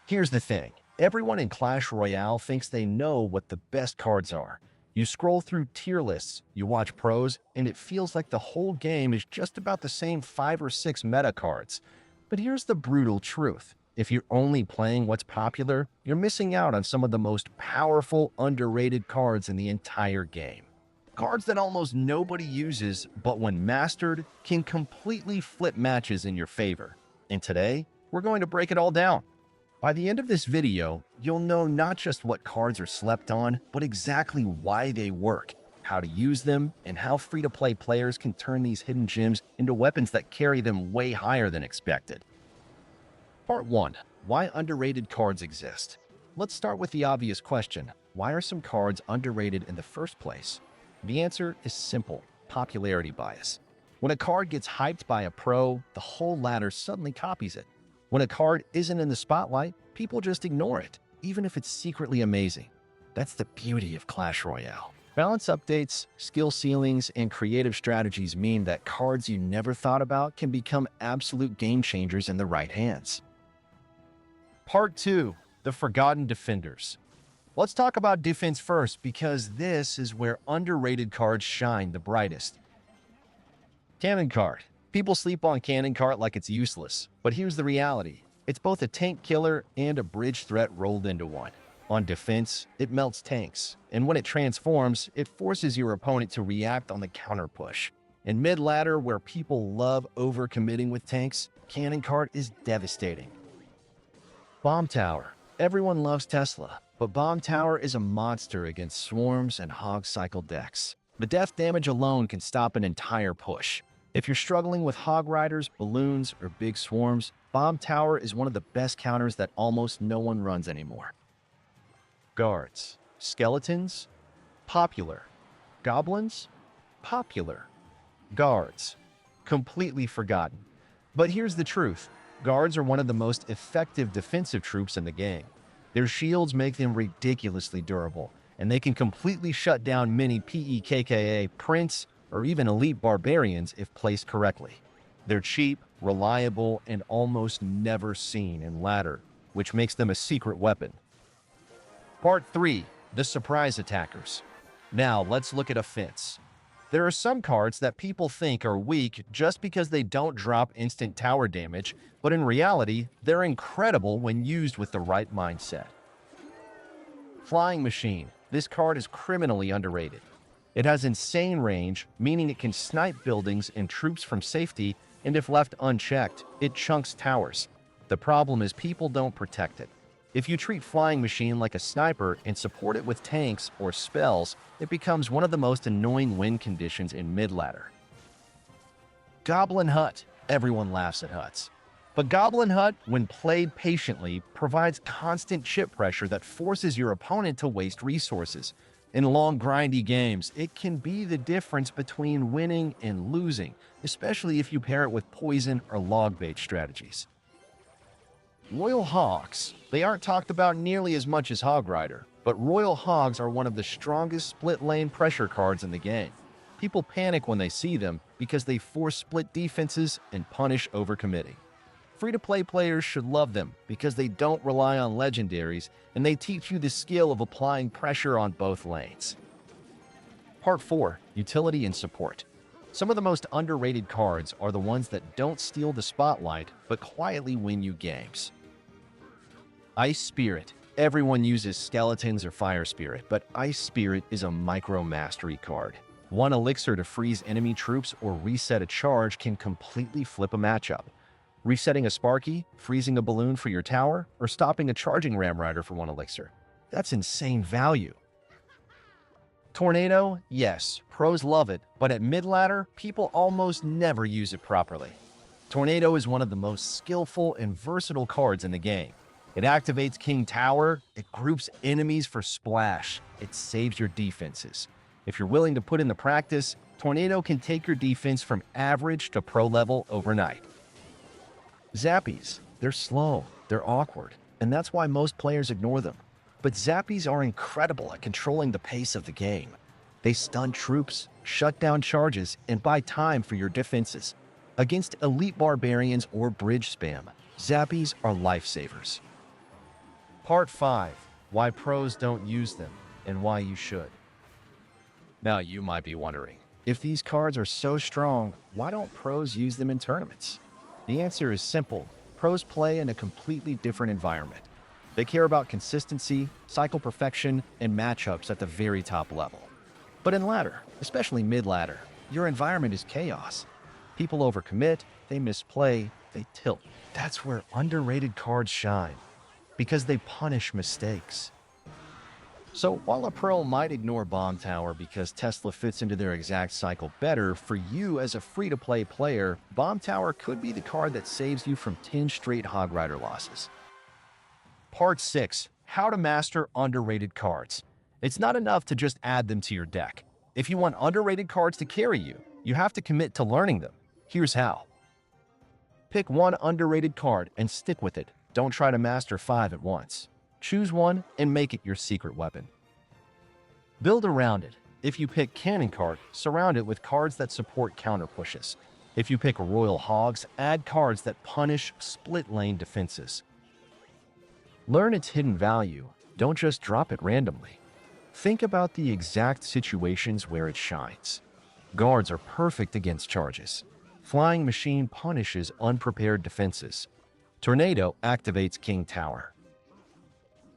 Here's the thing. Everyone in Clash Royale thinks they know what the best cards are. You scroll through tier lists, you watch pros, and it feels like the whole game is just about the same 5 or 6 meta cards. But here's the brutal truth. If you're only playing what's popular, you're missing out on some of the most powerful, underrated cards in the entire game. Cards that almost nobody uses, but when mastered, can completely flip matches in your favor. And today, we're going to break it all down. By the end of this video, you'll know not just what cards are slept on, but exactly why they work, how to use them, and how free-to-play players can turn these hidden gems into weapons that carry them way higher than expected. Part 1. Why underrated cards exist. Let's start with the obvious question. Why are some cards underrated in the first place? The answer is simple: popularity bias. When a card gets hyped by a pro, the whole ladder suddenly copies it. When a card isn't in the spotlight, people just ignore it, even if it's secretly amazing. That's the beauty of Clash Royale. Balance updates, skill ceilings, and creative strategies mean that cards you never thought about can become absolute game changers in the right hands. Part 2. The Forgotten Defenders. Let's talk about defense first, because this is where underrated cards shine the brightest. Cannon Cart. People sleep on Cannon Cart like it's useless, but here's the reality. It's both a tank killer and a bridge threat rolled into one. On defense, it melts tanks, and when it transforms, it forces your opponent to react on the counter push. In mid-ladder, where people love overcommitting with tanks, Cannon Cart is devastating. Bomb Tower. Everyone loves Tesla, but Bomb Tower is a monster against swarms and hog cycle decks. The death damage alone can stop an entire push. If you're struggling with hog riders, balloons, or big swarms, Bomb Tower is one of the best counters that almost no one runs anymore. Guards. Skeletons? Popular. Goblins? Popular. Guards. Completely forgotten. But here's the truth. Guards are one of the most effective defensive troops in the game. Their shields make them ridiculously durable, and they can completely shut down many PEKKA, Prince, or even elite barbarians if placed correctly. They're cheap, reliable, and almost never seen in ladder, which makes them a secret weapon. Part 3. The Surprise Attackers. Now let's look at offense. There are some cards that people think are weak just because they don't drop instant tower damage, but in reality, they're incredible when used with the right mindset. Flying Machine. This card is criminally underrated. It has insane range, meaning it can snipe buildings and troops from safety, and if left unchecked, it chunks towers. The problem is people don't protect it. If you treat Flying Machine like a sniper and support it with tanks or spells, it becomes one of the most annoying win conditions in mid-ladder. Goblin Hut. Everyone laughs at huts. But Goblin Hut, when played patiently, provides constant chip pressure that forces your opponent to waste resources. In long, grindy games, it can be the difference between winning and losing, especially if you pair it with poison or log bait strategies. Royal Hogs. They aren't talked about nearly as much as Hog Rider, but Royal Hogs are one of the strongest split-lane pressure cards in the game. People panic when they see them because they force split defenses and punish overcommitting. Free-to-play players should love them because they don't rely on legendaries and they teach you the skill of applying pressure on both lanes. Part 4. Utility and Support. Some of the most underrated cards are the ones that don't steal the spotlight but quietly win you games. Ice Spirit. Everyone uses Skeletons or Fire Spirit, but Ice Spirit is a micro-mastery card. 1 elixir to freeze enemy troops or reset a charge can completely flip a matchup. Resetting a Sparky, freezing a balloon for your tower, or stopping a charging Ram Rider for 1 elixir. That's insane value. Tornado, yes, pros love it, but at mid-ladder, people almost never use it properly. Tornado is one of the most skillful and versatile cards in the game. It activates King Tower, it groups enemies for splash, it saves your defenses. If you're willing to put in the practice, Tornado can take your defense from average to pro level overnight. Zappies. They're slow, they're awkward, and that's why most players ignore them. But Zappies are incredible at controlling the pace of the game. They stun troops, shut down charges, and buy time for your defenses. Against elite barbarians or bridge spam, Zappies are lifesavers. Part 5. Why pros don't use them and why you should. Now you might be wondering, if these cards are so strong, why don't pros use them in tournaments? The answer is simple. Pros play in a completely different environment. They care about consistency, cycle perfection, and matchups at the very top level. But in ladder, especially mid-ladder, your environment is chaos. People overcommit, they misplay, they tilt. That's where underrated cards shine, because they punish mistakes. So while a pro might ignore Bomb Tower because Tesla fits into their exact cycle better, for you as a free-to-play player, Bomb Tower could be the card that saves you from 10 straight Hog Rider losses. Part 6. How to master underrated cards. It's not enough to just add them to your deck. If you want underrated cards to carry you, you have to commit to learning them. Here's how. Pick one underrated card and stick with it. Don't try to master 5 at once. Choose one and make it your secret weapon. Build around it. If you pick Cannon card, surround it with cards that support counter pushes. If you pick Royal Hogs, add cards that punish split lane defenses. Learn its hidden value. Don't just drop it randomly. Think about the exact situations where it shines. Guards are perfect against charges. Flying Machine punishes unprepared defenses. Tornado activates King Tower.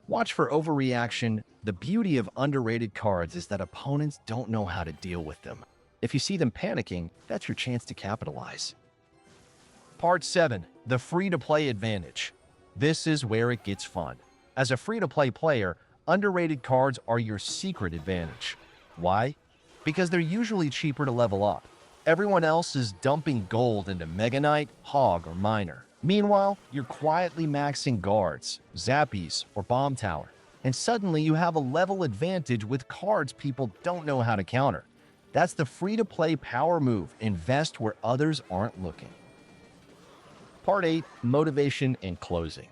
Watch for overreaction. The beauty of underrated cards is that opponents don't know how to deal with them. If you see them panicking, that's your chance to capitalize. Part 7. The free-to-play advantage. This is where it gets fun. As a free-to-play player, underrated cards are your secret advantage. Why? Because they're usually cheaper to level up. Everyone else is dumping gold into Mega Knight, Hog, or Miner. Meanwhile, you're quietly maxing guards, zappies, or bomb tower, and suddenly you have a level advantage with cards people don't know how to counter. That's the free-to-play power move. Invest where others aren't looking. Part 8. Motivation and closing.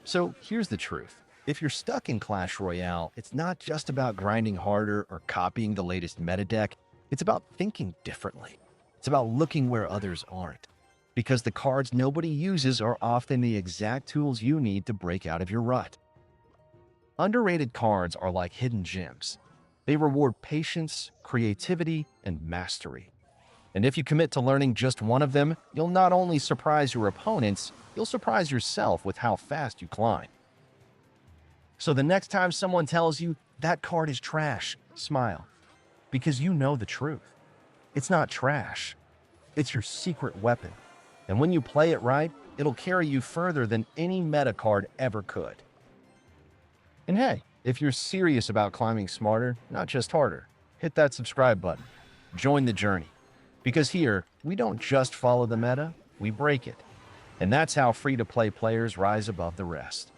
So here's the truth. If you're stuck in Clash Royale, it's not just about grinding harder or copying the latest meta deck. It's about thinking differently. It's about looking where others aren't. Because the cards nobody uses are often the exact tools you need to break out of your rut. Underrated cards are like hidden gems. They reward patience, creativity, and mastery. And if you commit to learning just one of them, you'll not only surprise your opponents, you'll surprise yourself with how fast you climb. So the next time someone tells you that card is trash, smile. Because you know the truth. It's not trash. It's your secret weapon. And when you play it right, it'll carry you further than any meta card ever could. And hey, if you're serious about climbing smarter, not just harder, hit that subscribe button. Join the journey. Because here, we don't just follow the meta, we break it. And that's how free-to-play players rise above the rest.